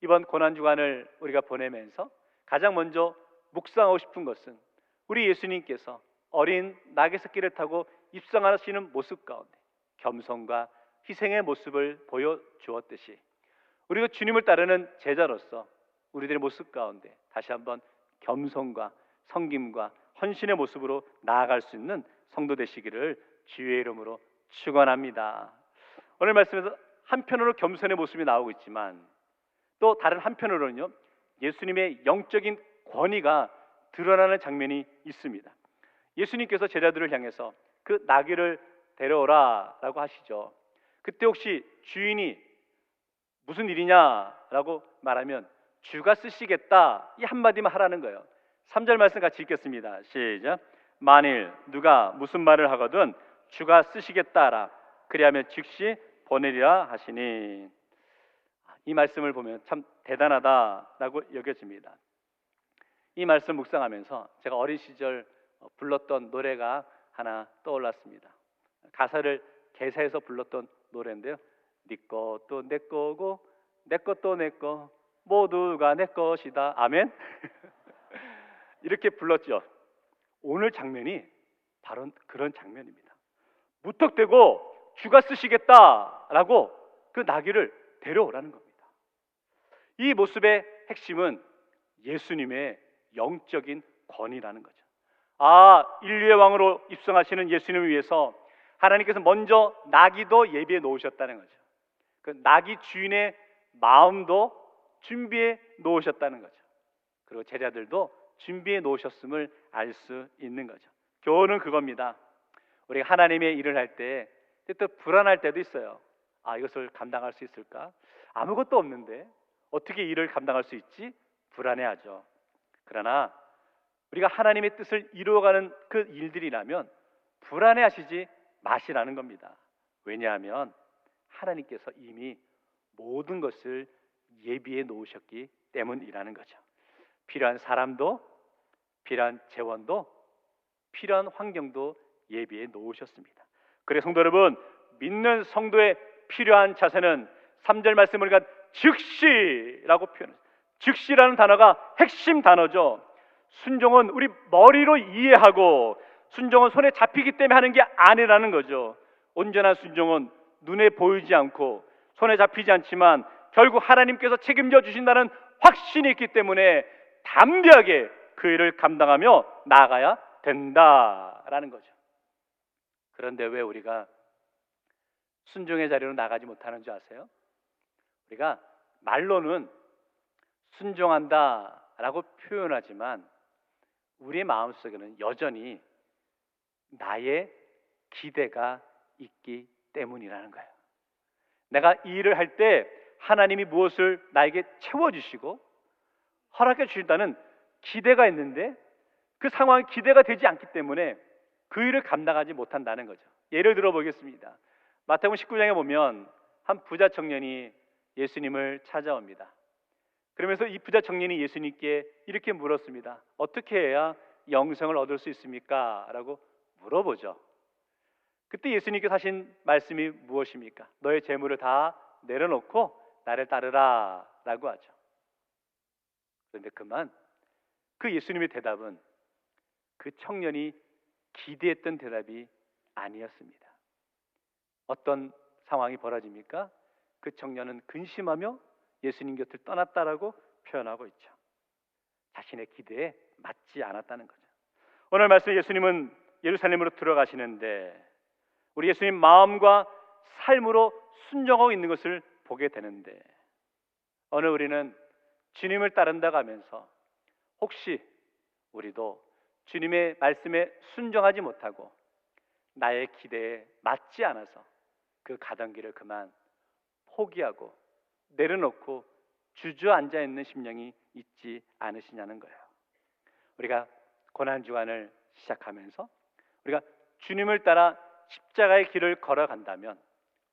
이번 고난주간을 우리가 보내면서 가장 먼저 묵상하고 싶은 것은 우리 예수님께서 어린 나귀 새끼를 타고 입성하시는 모습 가운데 겸손과 희생의 모습을 보여주었듯이 우리가 주님을 따르는 제자로서 우리들의 모습 가운데 다시 한번 겸손과 섬김과 헌신의 모습으로 나아갈 수 있는 성도 되시기를 주의 이름으로 축원합니다. 오늘 말씀에서 한편으로 겸손의 모습이 나오고 있지만 또 다른 한편으로는요, 예수님의 영적인 권위가 드러나는 장면이 있습니다. 예수님께서 제자들을 향해서 그 나귀를 데려오라라고 하시죠. 그때 혹시 주인이 무슨 일이냐라고 말하면 주가 쓰시겠다 이 한마디만 하라는 거예요. 3절 말씀 같이 읽겠습니다. 시작. 만일 누가 무슨 말을 하거든 주가 쓰시겠다라 그리하면 즉시 보내리라 하시니, 이 말씀을 보면 참 대단하다라고 여겨집니다. 이 말씀 묵상하면서 제가 어린 시절 불렀던 노래가 하나 떠올랐습니다. 가사를 개사해서 불렀던 노래인데요. 네 것도 내 거고 내 것도 내 거 모두가 내 것이다. 아멘. 이렇게 불렀죠. 오늘 장면이 바로 그런 장면입니다. 무턱대고 주가 쓰시겠다라고 그 나귀를 데려오라는 겁니다. 이 모습의 핵심은 예수님의 영적인 권위라는 거죠. 인류의 왕으로 입성하시는 예수님을 위해서 하나님께서 먼저 나귀도 예비해 놓으셨다는 거죠. 그 나귀 주인의 마음도 준비해 놓으셨다는 거죠. 그리고 제자들도 준비해 놓으셨음을 알 수 있는 거죠. 교훈은 그겁니다. 우리가 하나님의 일을 할 때 또 불안할 때도 있어요. 이것을 감당할 수 있을까? 아무것도 없는데 어떻게 일을 감당할 수 있지? 불안해하죠. 그러나 우리가 하나님의 뜻을 이루어가는 그 일들이라면 불안해하시지 마시라는 겁니다. 왜냐하면 하나님께서 이미 모든 것을 예비해 놓으셨기 때문이라는 거죠. 필요한 사람도, 필요한 재원도, 필요한 환경도 예비해 놓으셨습니다. 그래서 성도 여러분, 믿는 성도의 필요한 자세는 3절 말씀을 보니까 즉시라고 표현했어요. 즉시라는 단어가 핵심 단어죠. 순종은 우리 머리로 이해하고 순종은 손에 잡히기 때문에 하는 게 아니라는 거죠. 온전한 순종은 눈에 보이지 않고 손에 잡히지 않지만 결국 하나님께서 책임져 주신다는 확신이 있기 때문에 담대하게 그 일을 감당하며 나아가야 된다라는 거죠. 그런데 왜 우리가 순종의 자리로 나가지 못하는 줄 아세요? 우리가 말로는 순종한다라고 표현하지만 우리의 마음속에는 여전히 나의 기대가 있기 때문이라는 거예요. 내가 이 일을 할 때 하나님이 무엇을 나에게 채워주시고 허락해 주신다는 기대가 있는데 그 상황이 기대가 되지 않기 때문에 그 일을 감당하지 못한다는 거죠. 예를 들어 보겠습니다. 마태복음 19장에 보면 한 부자 청년이 예수님을 찾아옵니다. 그러면서 이 부자 청년이 예수님께 이렇게 물었습니다. 어떻게 해야 영생을 얻을 수 있습니까? 라고 물어보죠. 그때 예수님께서 하신 말씀이 무엇입니까? 너의 재물을 다 내려놓고 나를 따르라 라고 하죠. 그런데 그만 그 예수님의 대답은 그 청년이 기대했던 대답이 아니었습니다. 어떤 상황이 벌어집니까? 그 청년은 근심하며 예수님 곁을 떠났다라고 표현하고 있죠. 자신의 기대에 맞지 않았다는 거죠. 오늘 말씀 예수님은 예루살렘으로 들어가시는데 우리 예수님 마음과 삶으로 순종하고 있는 것을 보게 되는데 오늘 우리는 주님을 따른다고 하면서 혹시 우리도 주님의 말씀에 순종하지 못하고 나의 기대에 맞지 않아서 그 가던 길을 그만 포기하고 내려놓고 주저앉아 있는 심령이 있지 않으시냐는 거예요. 우리가 고난주간을 시작하면서 우리가 주님을 따라 십자가의 길을 걸어간다면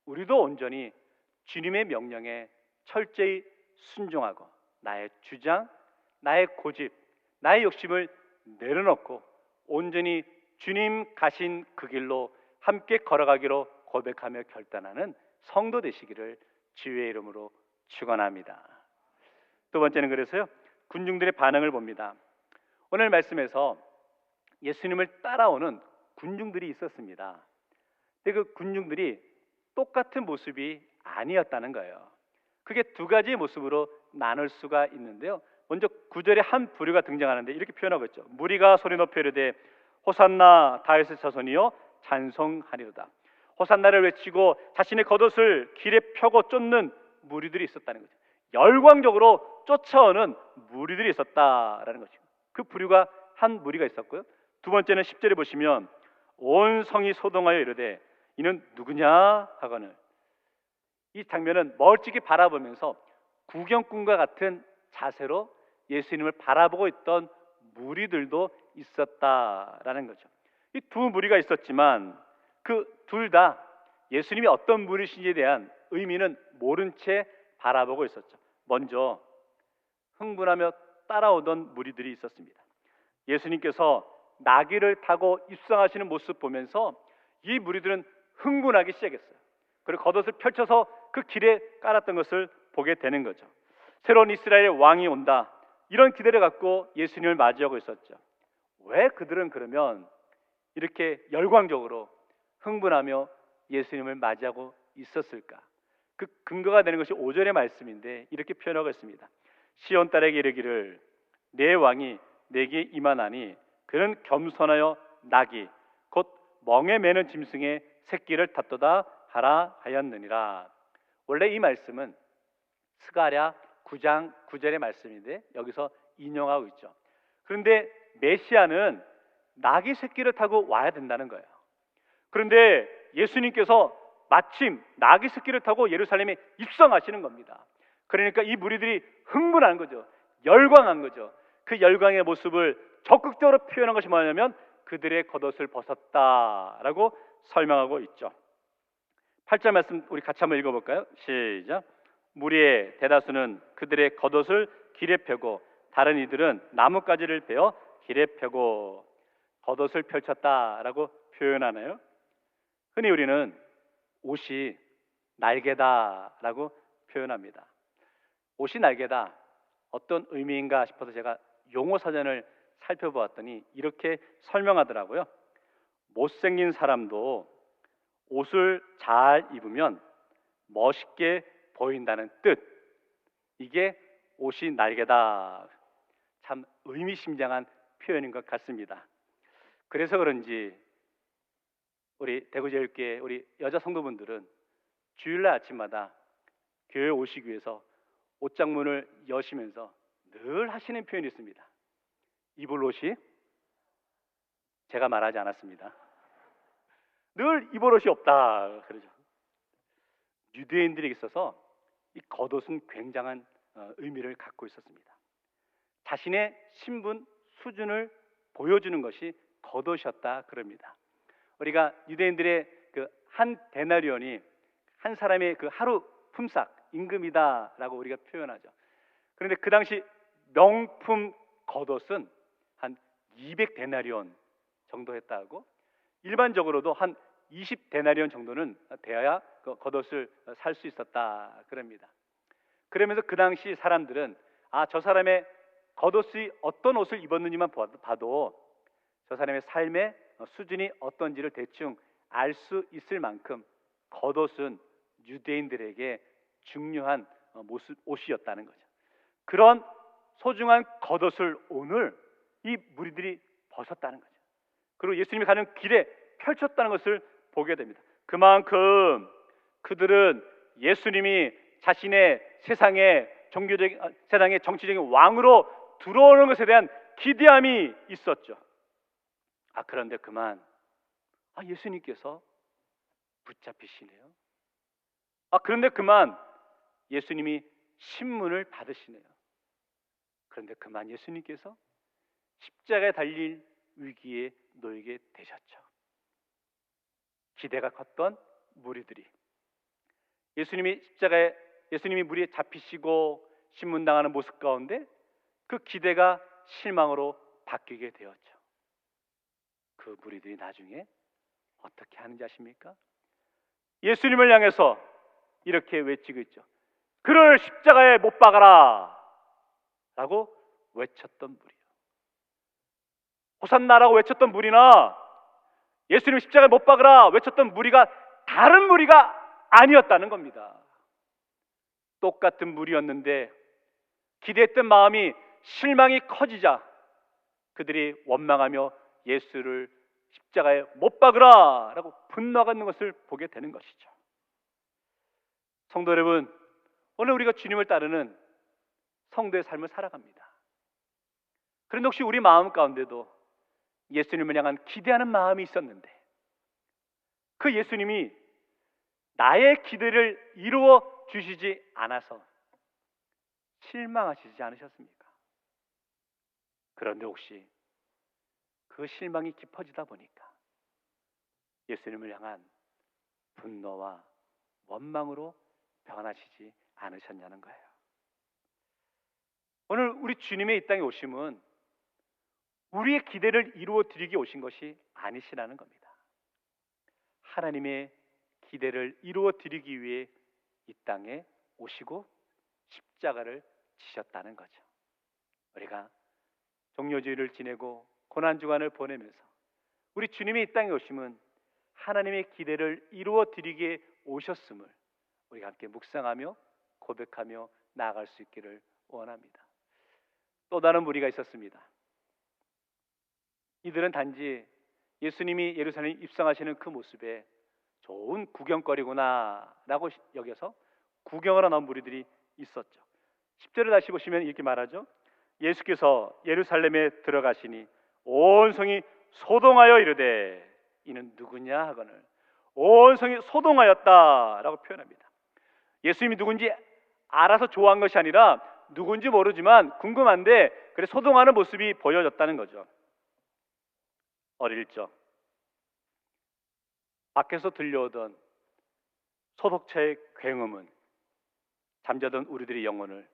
우리도 온전히 주님의 명령에 철저히 순종하고 나의 주장, 나의 고집, 나의 욕심을 내려놓고 온전히 주님 가신 그 길로 함께 걸어가기로 고백하며 결단하는 성도 되시기를 주의 이름으로 축원합니다. 두 번째는 그래서요, 군중들의 반응을 봅니다. 오늘 말씀에서 예수님을 따라오는 군중들이 있었습니다. 근데 그 군중들이 똑같은 모습이 아니었다는 거예요. 그게 두 가지의 모습으로 나눌 수가 있는데요. 먼저 9절에 한 부류가 등장하는데 이렇게 표현하고 있죠. 무리가 소리 높여 이르되 호산나 다윗의 자손이여 찬송하리로다. 호산나를 외치고 자신의 겉옷을 길에 펴고 쫓는 무리들이 있었다는 거죠. 열광적으로 쫓아오는 무리들이 있었다라는 거죠. 그 부류가 한 무리가 있었고요. 두 번째는 10절에 보시면 온 성이 소동하여 이르되 이는 누구냐 하거늘. 이 장면은 멀찍이 바라보면서 구경꾼과 같은 자세로 예수님을 바라보고 있던 무리들도 있었다라는 거죠. 이 두 무리가 있었지만 그 둘 다 예수님이 어떤 분이신지에 대한 의미는 모른 채 바라보고 있었죠. 먼저 흥분하며 따라오던 무리들이 있었습니다. 예수님께서 나귀를 타고 입성하시는 모습 보면서 이 무리들은 흥분하기 시작했어요. 그리고 겉옷을 펼쳐서 그 길에 깔았던 것을 보게 되는 거죠. 새로운 이스라엘의 왕이 온다, 이런 기대를 갖고 예수님을 맞이하고 있었죠. 왜 그들은 그러면 이렇게 열광적으로 흥분하며 예수님을 맞이하고 있었을까? 그 근거가 되는 것이 5절의 말씀인데 이렇게 표현하고 있습니다. 시온 딸에게 이르기를 내 왕이 내게 임하나니 그는 겸손하여 나귀 곧 멍에 매는 짐승의 새끼를 탓도다 하라 하였느니라. 원래 이 말씀은 스가랴 9장 9절의 말씀인데 여기서 인용하고 있죠. 그런데 메시아는 나귀 새끼를 타고 와야 된다는 거예요. 그런데 예수님께서 마침 나귀 새끼를 타고 예루살렘에 입성하시는 겁니다. 그러니까 이 무리들이 흥분한 거죠. 열광한 거죠. 그 열광의 모습을 적극적으로 표현한 것이 뭐냐면 그들의 겉옷을 벗었다라고 설명하고 있죠. 8절 말씀 우리 같이 한번 읽어볼까요? 시작. 무리의 대다수는 그들의 겉옷을 길에 펴고 다른 이들은 나뭇가지를 베어 길에 펴고 겉옷을 펼쳤다라고 표현하나요? 흔히 우리는 옷이 날개다라고 표현합니다. 옷이 날개다, 어떤 의미인가 싶어서 제가 용어 사전을 살펴보았더니 이렇게 설명하더라고요. 못생긴 사람도 옷을 잘 입으면 멋있게 보인다는 뜻. 이게 옷이 날개다. 참 의미심장한 표현인 것 같습니다. 그래서 그런지 우리 대구제일교회 우리 여자 성도분들은 주일날 아침마다 교회 오시기 위해서 옷장문을 여시면서 늘 하시는 표현이 있습니다. 입을 옷이 제가 말하지 않았습니다. 늘 입을 옷이 없다 그러죠. 유대인들에게 있어서 이 겉옷은 굉장한 의미를 갖고 있었습니다. 자신의 신분 수준을 보여주는 것이 겉옷이었다 그럽니다. 우리가 유대인들의 그 한 데나리온이 한 사람의 그 하루 품삯 임금이다라고 우리가 표현하죠. 그런데 그 당시 명품 겉옷은 한 200데나리온 정도 했다고, 일반적으로도 한 20데나리온 정도는 돼야 그 겉옷을 살 수 있었다 그럽니다. 그러면서 그 당시 사람들은 저 사람의 겉옷이 어떤 옷을 입었는지만 봐도 저 사람의 삶의 수준이 어떤지를 대충 알 수 있을 만큼 겉옷은 유대인들에게 중요한 옷이었다는 거죠. 그런 소중한 겉옷을 오늘 이 무리들이 벗었다는 거죠. 그리고 예수님이 가는 길에 펼쳤다는 것을 보게 됩니다. 그만큼 그들은 예수님이 자신의 세상의 정치적인 왕으로 들어오는 것에 대한 기대함이 있었죠. 그런데 그만 예수님께서 붙잡히시네요. 그런데 그만 예수님이 신문을 받으시네요. 그런데 그만 예수님께서 십자가에 달릴 위기에 놓이게 되셨죠. 기대가 컸던 무리들이 예수님이 무리에 잡히시고 신문당하는 모습 가운데 그 기대가 실망으로 바뀌게 되었죠. 그 무리들이 나중에 어떻게 하는지 아십니까? 예수님을 향해서 이렇게 외치고 있죠. 그를 십자가에 못 박아라 라고 외쳤던 무리요. 호산나라고 외쳤던 무리나 예수님 십자가에 못 박으라 외쳤던 무리가 다른 무리가 아니었다는 겁니다. 똑같은 무리였는데 기대했던 마음이 실망이 커지자 그들이 원망하며 예수를 십자가에 못 박으라 라고 분노하고 있는 것을 보게 되는 것이죠. 성도 여러분, 오늘 우리가 주님을 따르는 성도의 삶을 살아갑니다. 그런데 혹시 우리 마음 가운데도 예수님을 향한 기대하는 마음이 있었는데 그 예수님이 나의 기대를 이루어 주시지 않아서 실망하시지 않으셨습니까? 그런데 혹시 그 실망이 깊어지다 보니까 예수님을 향한 분노와 원망으로 변하시지 않으셨냐는 거예요. 오늘 우리 주님의 이 땅에 오심은 우리의 기대를 이루어 드리기 오신 것이 아니시라는 겁니다. 하나님의 기대를 이루어 드리기 위해 이 땅에 오시고 십자가를 지셨다는 거죠. 우리가 종료주일을 지내고 고난주간을 보내면서 우리 주님의 이 땅에 오심은 하나님의 기대를 이루어 드리기에 오셨음을 우리가 함께 묵상하며 고백하며 나아갈 수 있기를 원합니다. 또 다른 무리가 있었습니다. 이들은 단지 예수님이 예루살렘에 입성하시는 그 모습에 좋은 구경거리구나 라고 여겨서 구경하러 나온 무리들이 있었죠. 10절을 다시 보시면 이렇게 말하죠. 예수께서 예루살렘에 들어가시니 온 성이 소동하여 이르되 이는 누구냐 하거늘 온 성이 소동하였다라고 표현합니다. 예수님이 누군지 알아서 좋아한 것이 아니라 누군지 모르지만 궁금한데 그래 소동하는 모습이 보여졌다는 거죠. 어릴 적 밖에서 들려오던 소독차의 굉음은 잠자던 우리들의 영혼을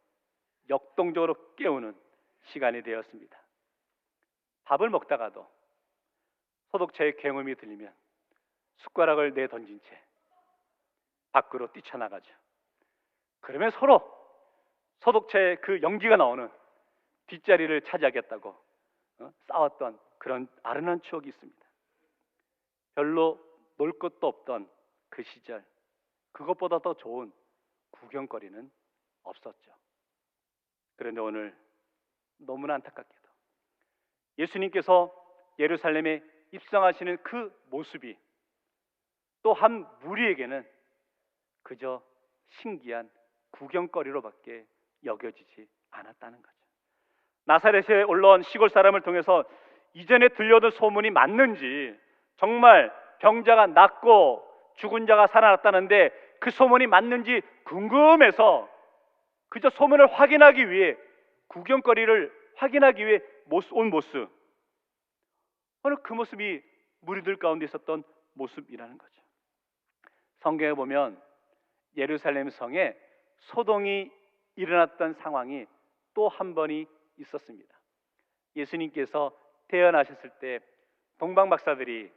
역동적으로 깨우는 시간이 되었습니다. 밥을 먹다가도 소독차의 굉음이 들리면 숟가락을 내던진 채 밖으로 뛰쳐나가죠. 그러면 서로 소독차의 그 연기가 나오는 뒷자리를 차지하겠다고 싸웠던 그런 아련한 추억이 있습니다. 별로 놀 것도 없던 그 시절, 그것보다 더 좋은 구경거리는 없었죠. 그런데 오늘 너무나 안타깝게도 예수님께서 예루살렘에 입성하시는 그 모습이 또 한 무리에게는 그저 신기한 구경거리로밖에 여겨지지 않았다는 거죠. 나사렛에 올라온 시골 사람을 통해서 이전에 들려오던 소문이 맞는지, 정말 병자가 낫고 죽은 자가 살아났다는데 그 소문이 맞는지 궁금해서 그저 소문을 확인하기 위해 구경거리를 확인하기 위해 온 모습, 오늘 그 모습이 무리들 가운데 있었던 모습이라는 거죠. 성경에 보면 예루살렘 성에 소동이 일어났던 상황이 또 한 번이 있었습니다. 예수님께서 태어나셨을 때 동방 박사들이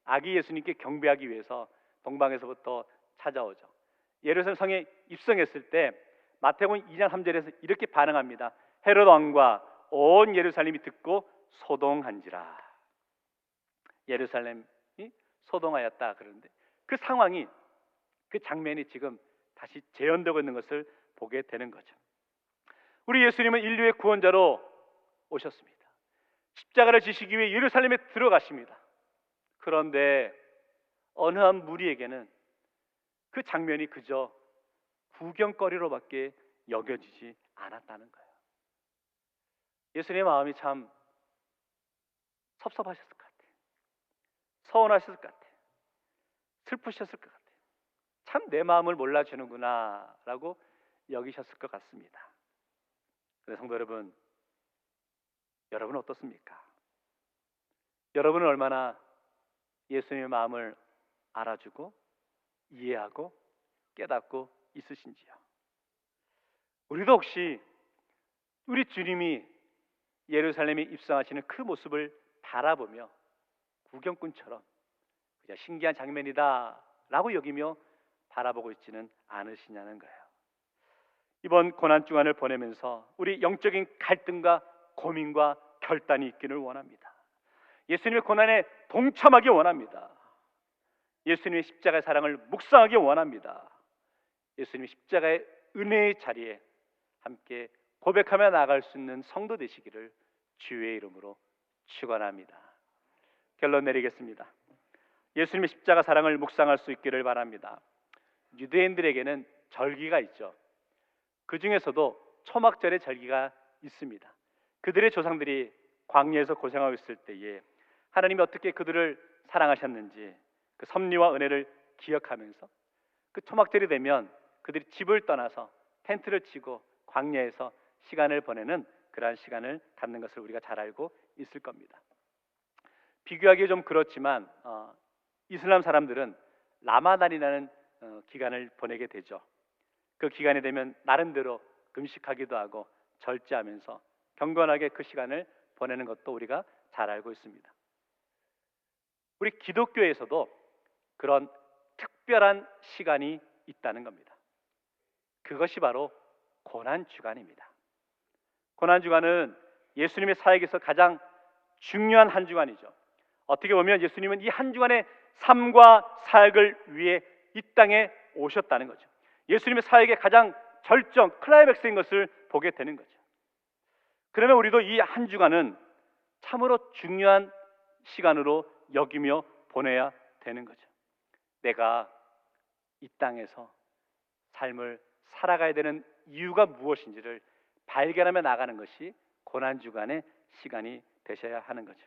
아기 예수님께 경배하기 위해서 동방에서부터 찾아오죠. 예루살렘 성에 입성했을 때 마태복음 2장 3절에서 이렇게 반응합니다. 헤롯 왕과 온 예루살렘이 듣고 소동한지라. 예루살렘이 소동하였다 그러는데 그 상황이, 그 장면이 지금 다시 재현되고 있는 것을 보게 되는 거죠. 우리 예수님은 인류의 구원자로 오셨습니다. 십자가를 지시기 위해 예루살렘에 들어가십니다. 그런데 어느 한 무리에게는 그 장면이 그저 구경거리로밖에 여겨지지 않았다는 거예요. 예수님의 마음이 참 섭섭하셨을 것 같아요. 서운하셨을 것 같아요. 슬프셨을 것 같아요. 참 내 마음을 몰라주는구나 라고 여기셨을 것 같습니다. 그런데 성도 여러분, 여러분은 어떻습니까? 여러분은 얼마나 예수님의 마음을 알아주고 이해하고 깨닫고 있으신지요? 우리도 혹시 우리 주님이 예루살렘에 입성하시는 그 모습을 바라보며 구경꾼처럼 그냥 신기한 장면이다 라고 여기며 바라보고 있지는 않으시냐는 거예요. 이번 고난주간을 보내면서 우리 영적인 갈등과 고민과 결단이 있기를 원합니다. 예수님의 고난에 동참하기 원합니다. 예수님의 십자가의 사랑을 묵상하기 원합니다. 예수님의 십자가의 은혜의 자리에 함께 고백하며 나아갈 수 있는 성도 되시기를 주의 이름으로 축원합니다. 결론 내리겠습니다. 예수님의 십자가 사랑을 묵상할 수 있기를 바랍니다. 유대인들에게는 절기가 있죠. 그 중에서도 초막절의 절기가 있습니다. 그들의 조상들이 광야에서 고생하고 있을 때에 하나님이 어떻게 그들을 사랑하셨는지 그 섭리와 은혜를 기억하면서 그 초막절이 되면 그들이 집을 떠나서 텐트를 치고 광야에서 시간을 보내는 그러한 시간을 갖는 것을 우리가 잘 알고 있을 겁니다. 비교하기 좀 그렇지만 이슬람 사람들은 라마단이라는 기간을 보내게 되죠. 그 기간이 되면 나름대로 금식하기도 하고 절제하면서 경건하게 그 시간을 보내는 것도 우리가 잘 알고 있습니다. 우리 기독교에서도 그런 특별한 시간이 있다는 겁니다. 그것이 바로 고난주간입니다. 고난주간은 예수님의 사역에서 가장 중요한 한 주간이죠. 어떻게 보면 예수님은 이 한 주간의 삶과 사역을 위해 이 땅에 오셨다는 거죠. 예수님의 사역의 가장 절정, 클라이맥스인 것을 보게 되는 거죠. 그러면 우리도 이 한 주간은 참으로 중요한 시간으로 여기며 보내야 되는 거죠. 내가 이 땅에서 삶을 살아가야 되는 이유가 무엇인지를 발견하며 나가는 것이 고난주간의 시간이 되셔야 하는 거죠.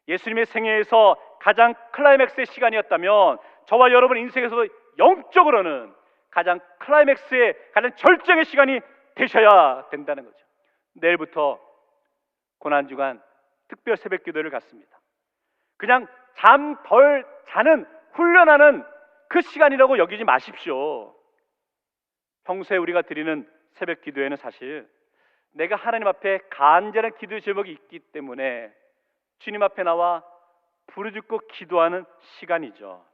예수님의 생애에서 가장 클라이맥스의 시간이었다면 저와 여러분 인생에서도 영적으로는 가장 클라이맥스의 가장 절정의 시간이 되셔야 된다는 거죠. 내일부터 고난주간 특별 새벽기도를 갖습니다. 그냥 잠 덜 자는 훈련하는 그 시간이라고 여기지 마십시오. 평소에 우리가 드리는 새벽기도에는 사실 내가 하나님 앞에 간절한 기도 제목이 있기 때문에 주님 앞에 나와 부르짖고 기도하는 시간이죠.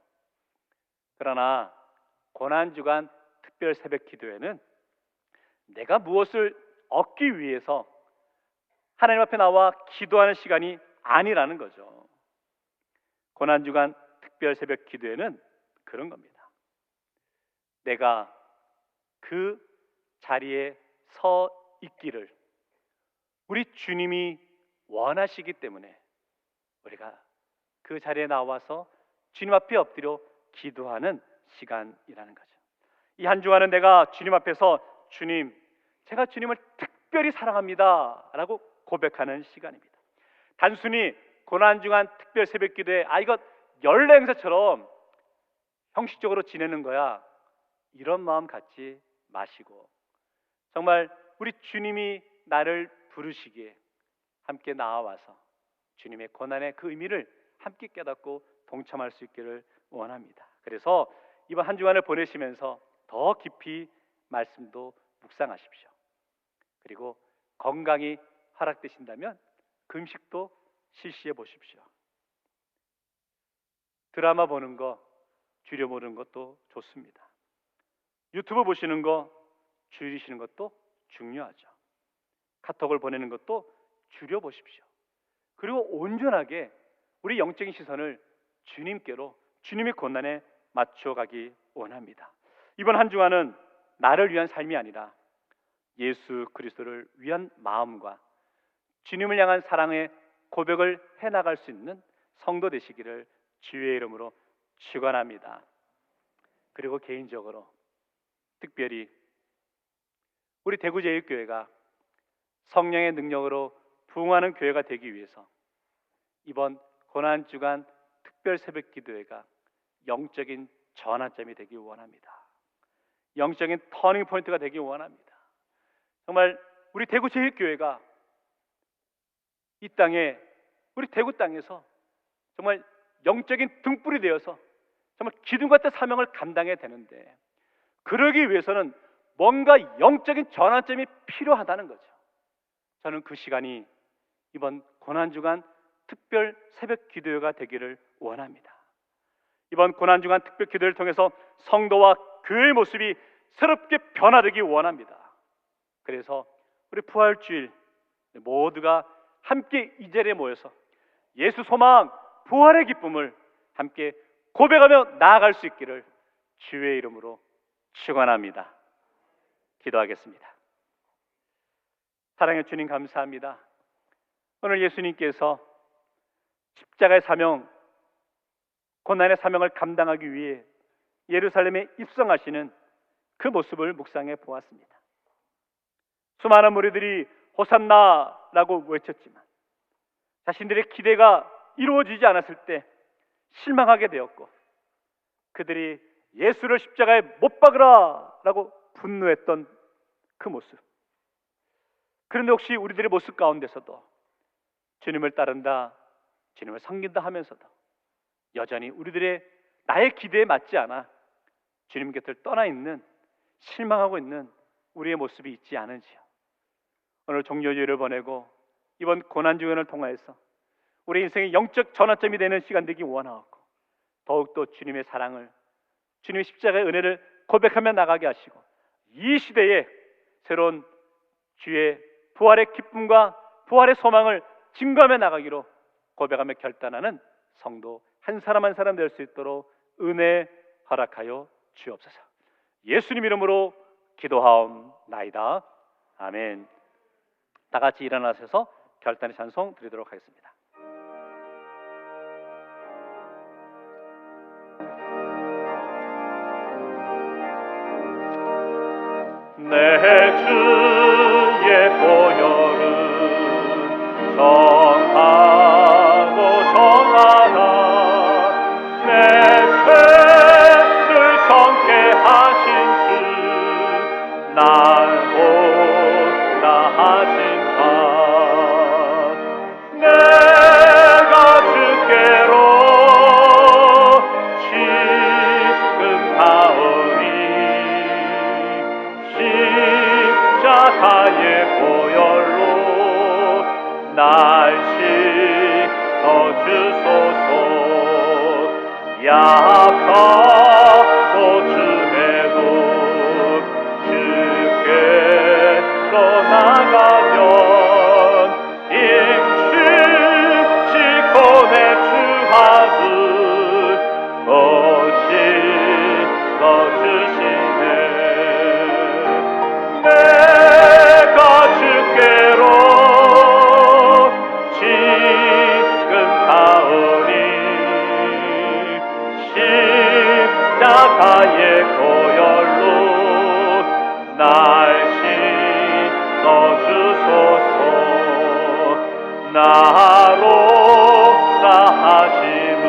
그러나 고난주간 특별 새벽기도에는 내가 무엇을 얻기 위해서 하나님 앞에 나와 기도하는 시간이 아니라는 거죠. 고난주간 특별 새벽기도에는 그런 겁니다. 내가 그 자리에 서 있기를 우리 주님이 원하시기 때문에 우리가 그 자리에 나와서 주님 앞에 엎드려 기도하는 시간이라는 거죠. 이 한 주간은 내가 주님 앞에서 주님, 제가 주님을 특별히 사랑합니다 라고 고백하는 시간입니다. 단순히 고난주간 특별 새벽기도에 이거 연례 행사처럼 형식적으로 지내는 거야, 이런 마음 갖지 마시고 정말 우리 주님이 나를 부르시기에 함께 나와와서 주님의 고난의 그 의미를 함께 깨닫고 동참할 수 있기를 원합니다. 그래서 이번 한 주간을 보내시면서 더 깊이 말씀도 묵상하십시오. 그리고 건강이 허락되신다면 금식도 실시해 보십시오. 드라마 보는 거 줄여보는 것도 좋습니다. 유튜브 보시는 거 줄이시는 것도 중요하죠. 카톡을 보내는 것도 줄여보십시오. 그리고 온전하게 우리 영적인 시선을 주님께로, 주님의 권난에 맞춰가기 원합니다. 이번 한 주간은 나를 위한 삶이 아니라 예수 그리스도를 위한 마음과 주님을 향한 사랑의 고백을 해나갈 수 있는 성도 되시기를 주의 이름으로 축원합니다. 그리고 개인적으로 특별히 우리 대구제일교회가 성령의 능력으로 부흥하는 교회가 되기 위해서 이번 고난주간 특별 새벽 기도회가 영적인 전환점이 되기 원합니다. 영적인 터닝 포인트가 되기 원합니다. 정말 우리 대구제일교회가 이 땅에, 우리 대구 땅에서 정말 영적인 등불이 되어서 정말 기둥 같은 사명을 감당해야 되는데, 그러기 위해서는 뭔가 영적인 전환점이 필요하다는 거죠. 저는 그 시간이 이번 고난주간 특별 새벽 기도회가 되기를 원합니다. 이번 고난주간 특별 기도회를 통해서 성도와 교회의 모습이 새롭게 변화되기 원합니다. 그래서 우리 부활주일 모두가 함께 이 자리에 모여서 예수 소망 부활의 기쁨을 함께 고백하며 나아갈 수 있기를 주의 이름으로 축원합니다. 기도하겠습니다. 사랑의 주님, 감사합니다. 오늘 예수님께서 십자가의 사명, 고난의 사명을 감당하기 위해 예루살렘에 입성하시는 그 모습을 묵상해 보았습니다. 수많은 무리들이 호산나라고 외쳤지만 자신들의 기대가 이루어지지 않았을 때 실망하게 되었고, 그들이 예수를 십자가에 못 박으라 라고 분노했던 그 모습. 그런데 혹시 우리들의 모습 가운데서도 주님을 따른다, 주님을 섬긴다 하면서도 여전히 우리들의 나의 기대에 맞지 않아 주님 곁을 떠나 있는, 실망하고 있는 우리의 모습이 있지 않은지요. 오늘 종료주일을 보내고 이번 고난주간을 통하여서 우리 인생의 영적 전환점이 되는 시간 되기 원하고, 더욱더 주님의 사랑을, 주님의 십자가의 은혜를 고백하며 나가게 하시고, 이 시대에 새로운 주의 부활의 기쁨과 부활의 소망을 증거하며 나가기로 고백하며 결단하는 성도 한 사람 한 사람 될 수 있도록 은혜 허락하여 주옵소서. 예수님 이름으로 기도하옵나이다. 아멘. 다 같이 일어나셔서 결단의 찬송 드리도록 하겠습니다. 내 주의 보혈은 정하고 정하다. 내 죄를 정케 하신 주 날 보호하신다. 내가 주께로 지금 가오니 십자가의 보혈로 날 씻어주소서. 약하고 주에도 주께로 나가면 임축시고 내 주함을 또 씻어주시네. 내가 주께로 지금 가오니 십자가의 보혈로 날 씻어주소서. 나로다 하심은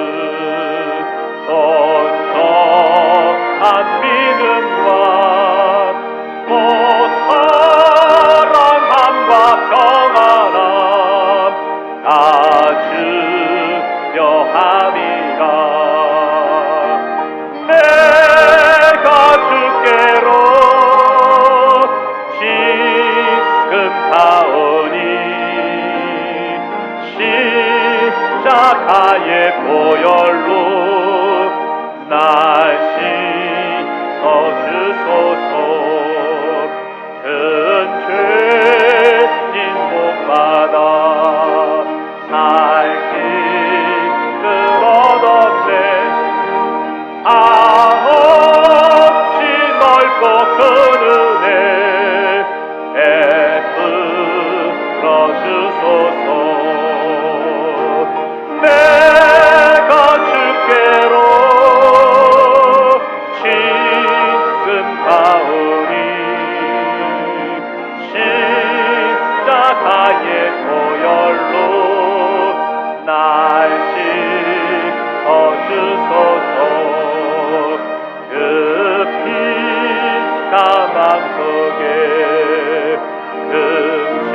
온전한 믿음과 또 사랑함과 평안함 십자가의 보혈로 날 씻어주소서. 큰 죄인 목마다 살기 끊어졌네. 아없이 넓고 큰 은혜 베풀어 주소서. 내가 주께로 지금 가오니 십자가의 보혈로 날 씻어주소서. 그 피 가망 속에 금증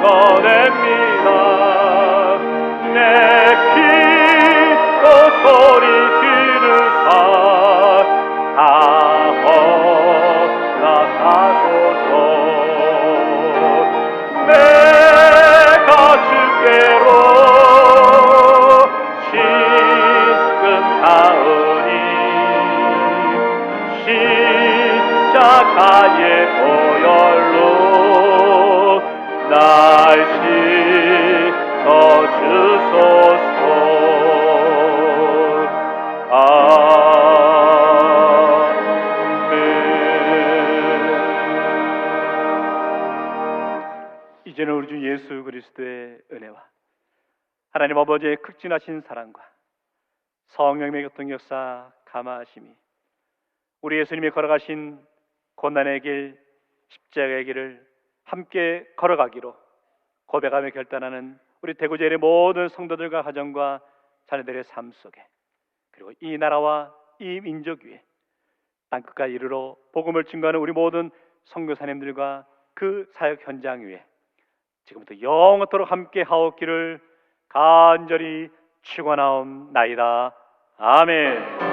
꺼냅니다. 내 기도 소리 들으사 다 허락하소서. 내가 주께로 지금 가오니 십자가의 보혈로 날 씻어주소서. 아멘. 이제는 우리 주 예수 그리스도의 은혜와 하나님 아버지의 극진하신 사랑과 성령의 교통 역사 감화하심이 우리 예수님이 걸어가신 고난의 길, 십자가의 길을 함께 걸어가기로 고백하며 결단하는 우리 대구제일의 모든 성도들과 가정과 자녀들의 삶 속에, 그리고 이 나라와 이 민족 위에 땅끝까지 이르러 복음을 증거하는 우리 모든 선교사님들과 그 사역 현장 위에 지금부터 영원토록 함께 하옵기를 간절히 축원하옵나이다. 아멘.